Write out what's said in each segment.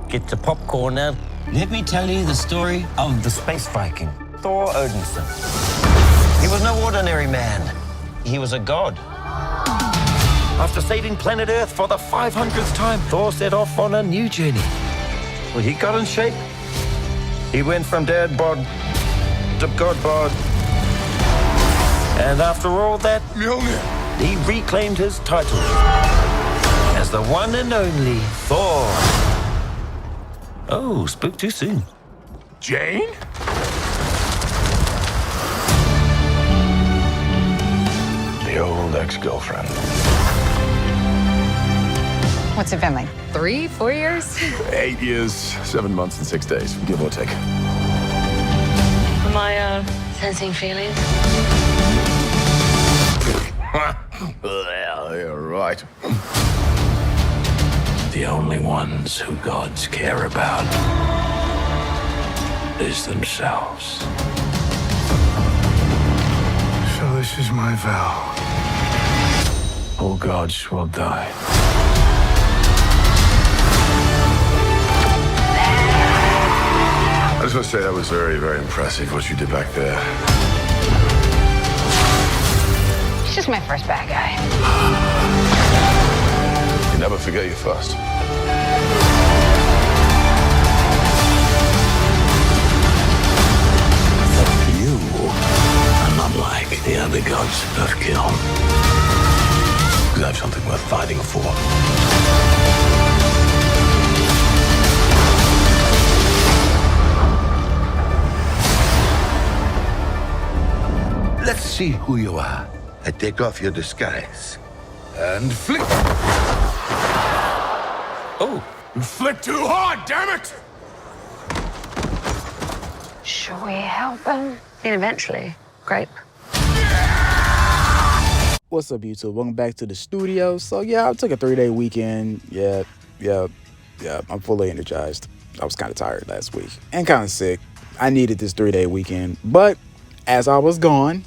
Get the popcorn out. Let me tell you the story of the space Viking, Thor Odinson. He was no ordinary man. He was a god. After saving planet Earth for the 500th time, Thor set off on a new journey. Well, he got in shape. He went from dad bod to god bod. And after all that, he reclaimed his title as the one and only Thor. Oh, spoke too soon. Jane? The old ex-girlfriend. What's it been like? 3, 4 years? 8 years, 7 months, and 6 days, give or take. Am I, sensing feelings? Well, you're right. The only ones who gods care about is themselves. So this is my vow. All gods will die. I just want to say that was very, very impressive what you did back there. He's just my first bad guy. You never forget your first. You are not like the other gods of kill. Because I have something worth fighting for. Let's see who you are. I take off your disguise. And flick. Oh, You flicked too hard, damn it! Should we help him? And eventually, grape. What's up, YouTube? Welcome back to the studio. So yeah, I took a 3-day weekend. Yeah, I'm fully energized. I was kind of tired last week and kind of sick. I needed this 3-day weekend. But as I was gone,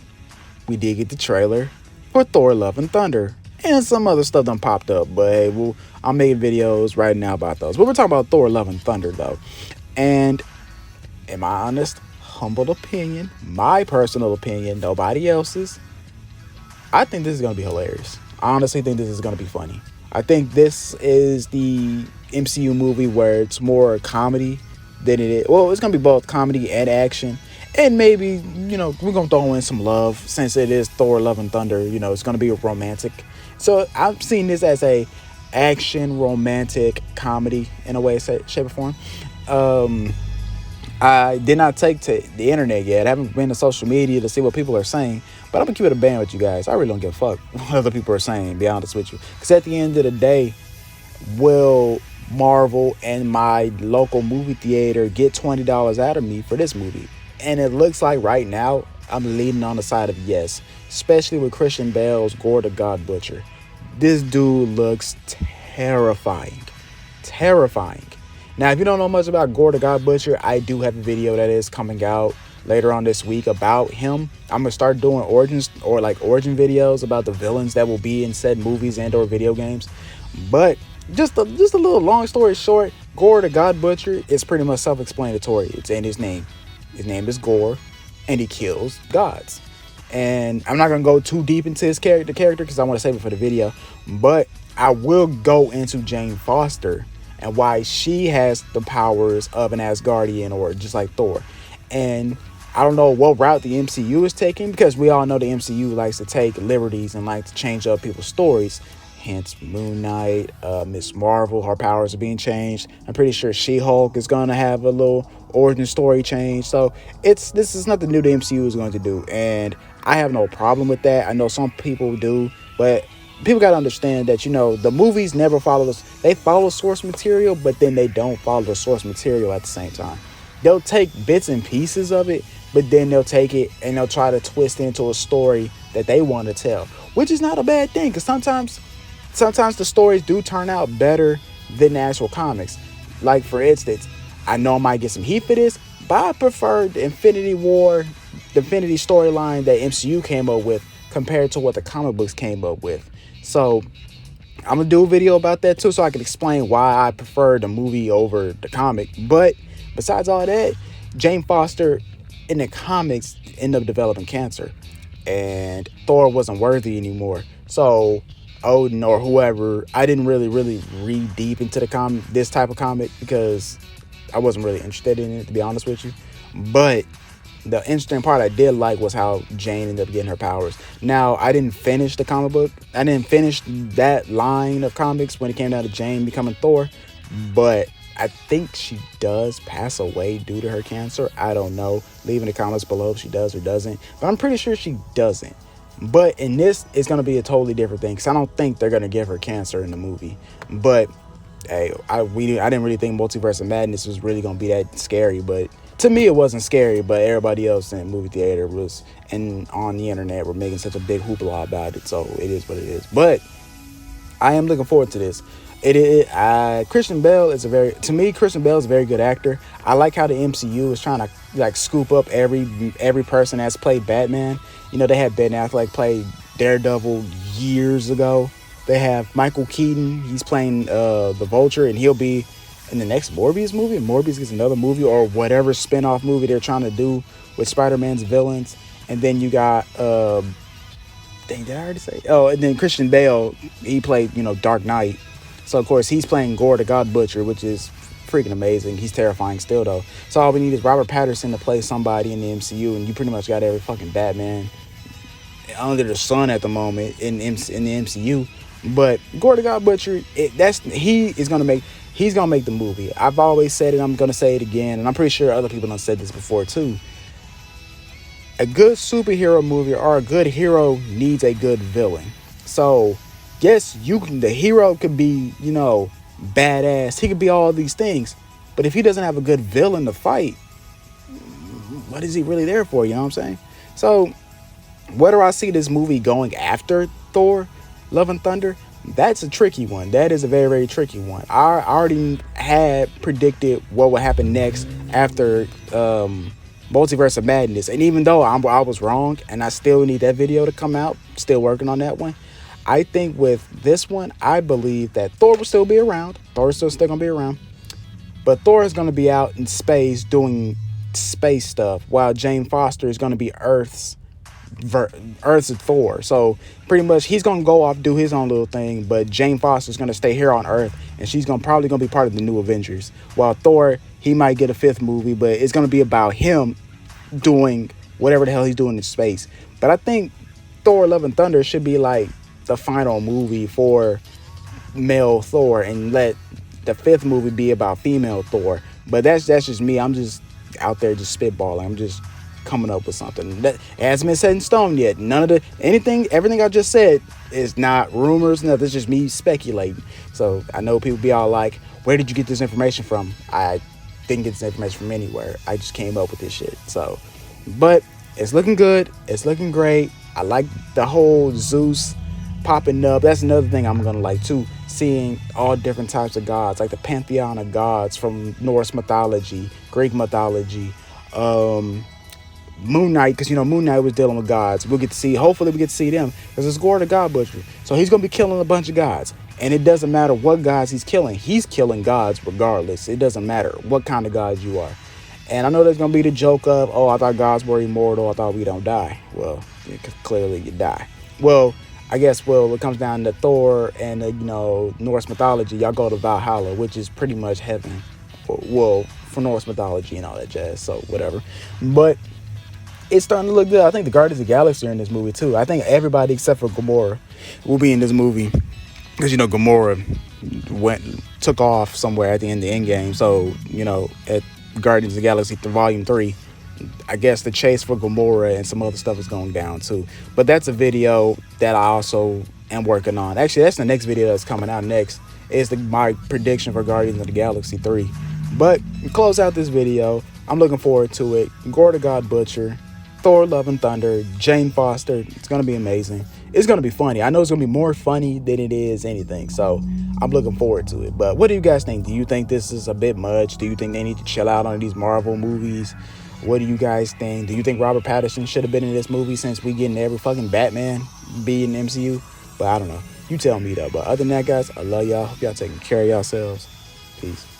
we did get the trailer for Thor Love and Thunder. And some other stuff done popped up. But hey, I'm making videos right now about those. But we're talking about Thor Love and Thunder though. And in my honest, humble opinion, my personal opinion, nobody else's, I think this is going to be hilarious. I honestly think this is going to be funny. I think this is the MCU movie where it's more comedy than it is. Well, it's going to be both comedy and action. And maybe, you know, we're going to throw in some love since it is Thor Love and Thunder. You know, it's going to be romantic. So I've seen this as a action, romantic comedy in a way, shape, or form. I did not take to the internet yet. I haven't been to social media to see what people are saying. But I'm going to keep it a band with you guys. I really don't give a fuck what other people are saying, to be honest with you. Because at the end of the day, will Marvel and my local movie theater get $20 out of me for this movie? And it looks like right now, I'm leaning on the side of yes. Especially with Christian Bale's Gore the God Butcher. This dude looks terrifying. Terrifying. Now, if you don't know much about Gore the God Butcher, I do have a video that is coming out later on this week about him. I'm gonna start doing origin videos about the villains that will be in said movies and or video games. But just a little long story short, Gore the God Butcher is pretty much self-explanatory. It's in his name. His name is Gore, and he kills gods. And I'm not gonna go too deep into his character because I want to save it for the video. But I will go into Jane Foster and why she has the powers of an Asgardian or just like Thor. And I don't know what route the MCU is taking because we all know the MCU likes to take liberties and like to change up people's stories. Hence Moon Knight, Miss Marvel, her powers are being changed. I'm pretty sure She-Hulk is going to have a little origin story change. So this is nothing new the MCU is going to do. And I have no problem with that. I know some people do, but people got to understand that, you know, the movies never follow this. They follow source material, but then they don't follow the source material at the same time. They'll take bits and pieces of it, but then they'll take it and they'll try to twist it into a story that they want to tell, which is not a bad thing because sometimes the stories do turn out better than the actual comics. Like, for instance, I know I might get some heat for this, but I prefer the Infinity storyline that MCU came up with compared to what the comic books came up with. So I'm gonna do a video about that too, so I can explain why I prefer the movie over the comic. But besides all that, Jane Foster in the comics ended up developing cancer, and Thor wasn't worthy anymore. So Odin or whoever, I didn't really read deep into the this type of comic, because I wasn't really interested in it, to be honest with you. But the interesting part I did like was how Jane ended up getting her powers. Now, I didn't finish the comic book. I didn't finish that line of comics when it came down to Jane becoming Thor. But I think she does pass away due to her cancer. I don't know. Leave in the comments below if she does or doesn't. But I'm pretty sure she doesn't. But in this, it's going to be a totally different thing, because I don't think they're going to give her cancer in the movie. But hey, I didn't really think Multiverse of Madness was really going to be that scary. But to me, it wasn't scary. But everybody else in the movie theater was, and on the internet, were making such a big hoopla about it. So it is what it is. But I am looking forward to this. Christian Bale is Christian Bale is a very good actor. I like how the MCU is trying to like scoop up every person that's played Batman. You know, they had Ben Affleck play Daredevil years ago. They have Michael Keaton. He's playing the Vulture, and he'll be in the next Morbius movie. And Morbius gets another movie or whatever spin-off movie they're trying to do with Spider-Man's villains. And then you got did I already say? Oh, and then Christian Bale, he played, Dark Knight. So, of course, he's playing Gore the God Butcher, which is freaking amazing. He's terrifying still, though. So all we need is Robert Pattinson to play somebody in the MCU, and you pretty much got every fucking Batman under the sun at the moment in the MCU. But Gore the God Butcher, he's gonna make the movie. I've always said it. I'm gonna say it again, and I'm pretty sure other people have said this before too. A good superhero movie or a good hero needs a good villain. So yes, the hero could be, badass. He could be all these things. But if he doesn't have a good villain to fight, what is he really there for? You know what I'm saying? So whether I see this movie going after Thor, Love and Thunder, that's a tricky one. That is a very, very tricky one. I already had predicted what would happen next after Multiverse of Madness. And even though I was wrong and I still need that video to come out, still working on that one, I think with this one, I believe that Thor will still be around. Thor is still going to be around. But Thor is going to be out in space doing space stuff, while Jane Foster is going to be Earth's Thor. So pretty much he's going to go off, do his own little thing, but Jane Foster is going to stay here on Earth, and she's probably going to be part of the new Avengers. While Thor, he might get a 5th movie, but it's going to be about him doing whatever the hell he's doing in space. But I think Thor Love and Thunder should be like the final movie for male Thor, and let the 5th movie be about female Thor. But that's just me. I'm just out there just spitballing. I'm just coming up with something that hasn't been set in stone yet. Everything I just said is not rumors. No, it's just me speculating. So I know people be all like, where did you get this information from? I didn't get this information from anywhere. I just came up with this shit. So, but it's looking good. It's looking great. I like the whole Zeus popping up. That's another thing I'm gonna like too, seeing all different types of gods, like the pantheon of gods from Norse mythology, Greek mythology, Moon Knight, because Moon Knight was dealing with gods. Hopefully we get to see them, because it's Gore the God Butcher, so he's gonna be killing a bunch of gods, and it doesn't matter what gods he's killing gods regardless. It doesn't matter what kind of gods you are. And I know there's gonna be the joke of, oh, I thought gods were immortal, I thought we don't die. Well, clearly you die. Well, I guess, it comes down to Thor and, Norse mythology. Y'all go to Valhalla, which is pretty much heaven. Well, for Norse mythology and all that jazz, so whatever. But it's starting to look good. I think the Guardians of the Galaxy are in this movie, too. I think everybody except for Gamora will be in this movie. Because, Gamora took off somewhere at the end of the Endgame. So, at Guardians of the Galaxy Volume 3, I guess the chase for Gamora and some other stuff is going down too. But that's a video that I also am working on. Actually, that's the next video that's coming out next. Is my prediction for Guardians of the Galaxy 3. But close out this video. I'm looking forward to it. Gore the God Butcher, Thor Love and Thunder, Jane Foster. It's going to be amazing. It's going to be funny. I know it's going to be more funny than it is anything. So I'm looking forward to it. But what do you guys think? Do you think this is a bit much? Do you think they need to chill out on these Marvel movies? What do you guys think? Do you think Robert Pattinson should have been in this movie, since we getting every fucking Batman be in the MCU? But I don't know. You tell me though. But other than that, guys, I love y'all. Hope y'all taking care of yourselves. Peace.